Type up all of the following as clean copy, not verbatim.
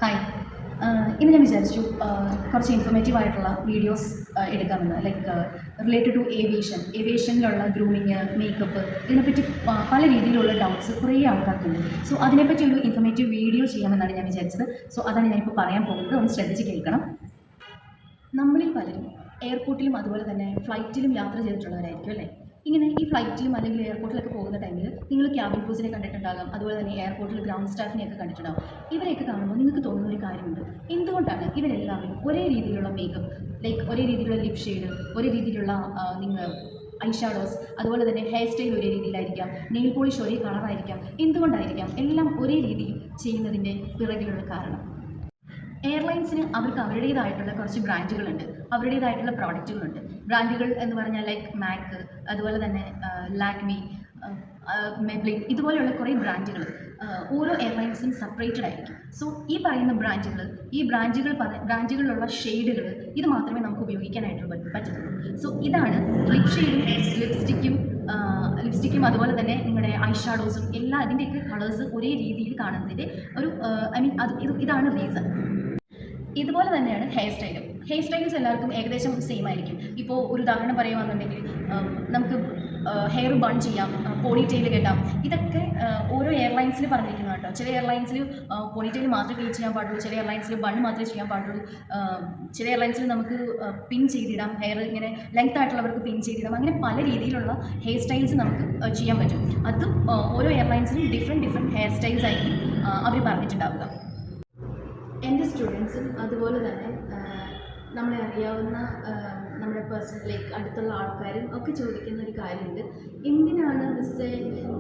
Hi. ഇന്ന് ഞാൻ വിചാരിച്ചു കുറച്ച് ഇൻഫോർമേറ്റീവ് ആയിട്ടുള്ള വീഡിയോസ് എടുക്കാമെന്ന്. ലൈക്ക് റിലേറ്റഡ് ടു ഏവിയേഷനിലുള്ള ഗ്രൂമിങ്, മേക്കപ്പ്, ഇതിനെപ്പറ്റി പല രീതിയിലുള്ള ഡൗട്ട്സ് കുറേ ആൾക്കാർക്കുണ്ട്. സോ അതിനെപ്പറ്റി ഒരു ഇൻഫോർമേറ്റീവ് വീഡിയോ ചെയ്യാമെന്നാണ് ഞാൻ വിചാരിച്ചത്. സോ അതാണ് ഞാനിപ്പോൾ പറയാൻ പോകുന്നത്. ഒന്ന് ശ്രദ്ധിച്ച് കേൾക്കണം. നമ്മളിൽ പലരും എയർപോർട്ടിലും അതുപോലെ തന്നെ ഫ്ലൈറ്റിലും യാത്ര ചെയ്തിട്ടുള്ളവരായിരിക്കും അല്ലേ? ഇങ്ങനെ ഈ ഫ്ലൈറ്റിലും അല്ലെങ്കിൽ എയർപോർട്ടിലൊക്കെ പോകുന്ന ടൈമിൽ നിങ്ങൾ ക്യാബിൻ ക്രൂസിനെ കണ്ടിട്ടുണ്ടാകാം, അതുപോലെ തന്നെ എയർപോർട്ടിൽ ഗ്രൗണ്ട് സ്റ്റാഫിനെയൊക്കെ കണ്ടിട്ടുണ്ടാകും. ഇവരെയൊക്കെ കാണുമ്പോൾ നിങ്ങൾക്ക് തോന്നുന്ന ഒരു കാര്യമുണ്ട്, എന്തുകൊണ്ടാണ് ഇവരെല്ലാവരും ഒരേ രീതിയിലുള്ള മേക്കപ്പ്, ലൈക്ക് ഒരേ രീതിയിലുള്ള ലിപ് ഷെയ്ഡ്, ഒരേ രീതിയിലുള്ള നിങ്ങൾ ഐ ഷാഡോസ്, അതുപോലെ തന്നെ ഹെയർ സ്റ്റൈൽ ഒരേ രീതിയിലായിരിക്കാം, നെയിൽ പോളിഷ് ഒരേ കളറായിരിക്കാം, എന്തുകൊണ്ടായിരിക്കാം എല്ലാം ഒരേ രീതിയിൽ ചെയ്യുന്നതിൻ്റെ പിറകിലുള്ള കാരണം? എയർലൈൻസിന് അവർക്ക് അവരുടേതായിട്ടുള്ള കുറച്ച് ബ്രാൻഡുകളുണ്ട്, അവരുടേതായിട്ടുള്ള പ്രോഡക്റ്റുകളുണ്ട്. ബ്രാൻഡുകൾ എന്ന് പറഞ്ഞാൽ ലൈക്ക് മാക്ക്, അതുപോലെ തന്നെ ലാക്മി, മെബ്ലിൻ, ഇതുപോലെയുള്ള കുറേ ബ്രാൻഡുകൾ ഓരോ എയർലൈൻസിനും സെപ്പറേറ്റഡ് ആയിരിക്കും. സോ ഈ പറയുന്ന ബ്രാൻഡുകളിലുള്ള ഷെയ്ഡുകൾ ഇത് മാത്രമേ നമുക്ക് ഉപയോഗിക്കാനായിട്ട് പറ്റത്തുള്ളൂ. സോ ഇതാണ് ലിപ്സ്റ്റിക്കും അതുപോലെ തന്നെ നിങ്ങളുടെ ഐ ഷാഡോസും എല്ലാം അതിൻ്റെയൊക്കെ കളേഴ്സ് ഒരേ രീതിയിൽ കാണുന്നതിൻ്റെ ഒരു ഇതാണ് റീസൺ. ഇതുപോലെ തന്നെയാണ് ഹെയർ സ്റ്റൈൽസ് എല്ലാവർക്കും ഏകദേശം സെയിം ആയിരിക്കും. ഇപ്പോൾ ഒരു ഉദാഹരണം പറയുകയാണെന്നുണ്ടെങ്കിൽ നമുക്ക് ഹെയർ ബൺ ചെയ്യാം, പോണി ടെയിൽ കെട്ടാം. ഇതൊക്കെ ഓരോ എയർലൈൻസിൽ പറഞ്ഞിരിക്കുന്നത് കേട്ടോ. ചില എയർലൈൻസിൽ പോണി ടെയിൽ മാത്രമേ ക്ലീൻ ചെയ്യാൻ പാടുള്ളൂ, ചില എയർലൈൻസിൽ ബൺ മാത്രമേ ചെയ്യാൻ പാടുള്ളൂ, ചില എയർലൈൻസിൽ നമുക്ക് പിൻ ചെയ്തിടാം, ഹെയർ ഇങ്ങനെ ലെങ്ത് ആയിട്ടുള്ളവർക്ക് പിൻ ചെയ്തിടാം. അങ്ങനെ പല രീതിയിലുള്ള ഹെയർ സ്റ്റൈൽസ് നമുക്ക് ചെയ്യാൻ പറ്റും. അതും ഓരോ എയർലൈൻസിലും ഡിഫറെൻറ്റ് ഹെയർ സ്റ്റൈൽസ് ആയിരിക്കും അവർ പറഞ്ഞിട്ടുണ്ടാവുക. എൻ്റെ സ്റ്റുഡൻസും അതുപോലെ തന്നെ നമ്മളെ അറിയാവുന്ന നമ്മുടെ പേഴ്സണൽ ലൈക്ക് അടുത്തുള്ള ആൾക്കാരും ഒക്കെ ചോദിക്കുന്ന ഒരു കാര്യമുണ്ട്, എന്തിനാണ് മിസ്സേ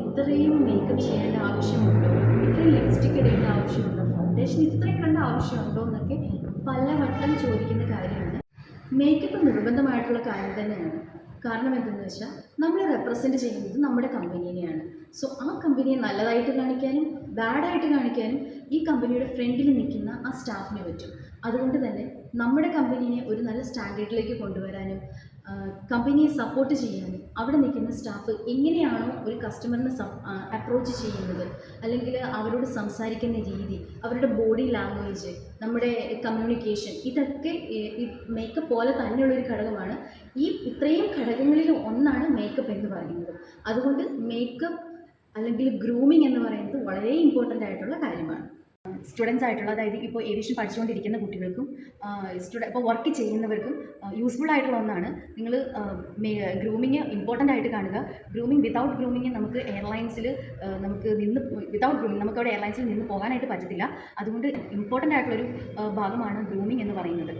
ഇത്രയും മേക്കപ്പ് ചെയ്യേണ്ട ആവശ്യമുണ്ടോ, ഇത്രയും ലിപ്സ്റ്റിക് ഇടേണ്ട ആവശ്യമുണ്ടോ, ഫൗണ്ടേഷൻ ഇത്രയും കണ്ട ആവശ്യമുണ്ടോ എന്നൊക്കെ പലവട്ടം ചോദിക്കുന്ന കാര്യമാണ്. മേക്കപ്പ് നിർബന്ധമായിട്ടുള്ള കാര്യം തന്നെയാണ്. കാരണം എന്തെന്ന് വെച്ചാൽ നമ്മൾ റെപ്രസെൻറ്റ് ചെയ്യുന്നത് നമ്മുടെ കമ്പനീനെയാണ്. സോ ആ കമ്പനിയെ നല്ലതായിട്ട് കാണിക്കാനും ബാഡായിട്ട് കാണിക്കാനും ഈ കമ്പനിയുടെ ഫ്രണ്ടിൽ നിൽക്കുന്ന ആ സ്റ്റാഫിന് പറ്റും. അതുകൊണ്ട് തന്നെ നമ്മുടെ കമ്പനീനെ ഒരു നല്ല സ്റ്റാൻഡേർഡിലേക്ക് കൊണ്ടുവരാനും കമ്പനിയെ സപ്പോർട്ട് ചെയ്യാനും അവിടെ നിൽക്കുന്ന സ്റ്റാഫ് എങ്ങനെയാണോ ഒരു കസ്റ്റമറിനെ അപ്രോച്ച് ചെയ്യുന്നത്, അല്ലെങ്കിൽ അവരോട് സംസാരിക്കുന്ന രീതി, അവരുടെ ബോഡി ലാംഗ്വേജ്, നമ്മുടെ കമ്മ്യൂണിക്കേഷൻ, ഇതൊക്കെ ഈ മേക്കപ്പ് പോലെ തന്നെയുള്ളൊരു ഘടകമാണ്. ഇത്രയും ഘടകങ്ങളിൽ ഒന്നാണ് മേക്കപ്പ് എന്ന് പറയുന്നത്. അതുകൊണ്ട് മേക്കപ്പ് അല്ലെങ്കിൽ ഗ്രൂമിങ് എന്ന് പറയുന്നത് വളരെ ഇമ്പോർട്ടൻ്റ് ആയിട്ടുള്ള കാര്യമാണ്. സ്റ്റുഡൻസ് ആയിട്ടുള്ള, അതായത് ഇപ്പോൾ ഏവിയേഷൻ പഠിച്ചുകൊണ്ടിരിക്കുന്ന കുട്ടികൾക്കും ഇപ്പോൾ വർക്ക് ചെയ്യുന്നവർക്കും യൂസ്ഫുൾ ആയിട്ടുള്ള ഒന്നാണ്. നിങ്ങൾ ഗ്രൂമിങ് ഇമ്പോർട്ടൻ്റ് ആയിട്ട് കാണുക. വിതൗട്ട് ഗ്രൂമിങ് നമുക്ക് എയർലൈൻസിൽ നമുക്ക് അവിടെ എയർലൈൻസിൽ നിന്ന് പോകാനായിട്ട് പറ്റത്തില്ല. അതുകൊണ്ട് ഇമ്പോർട്ടൻ്റ് ആയിട്ടുള്ളൊരു ഭാഗമാണ് ഗ്രൂമിങ് എന്ന് പറയുന്നത്.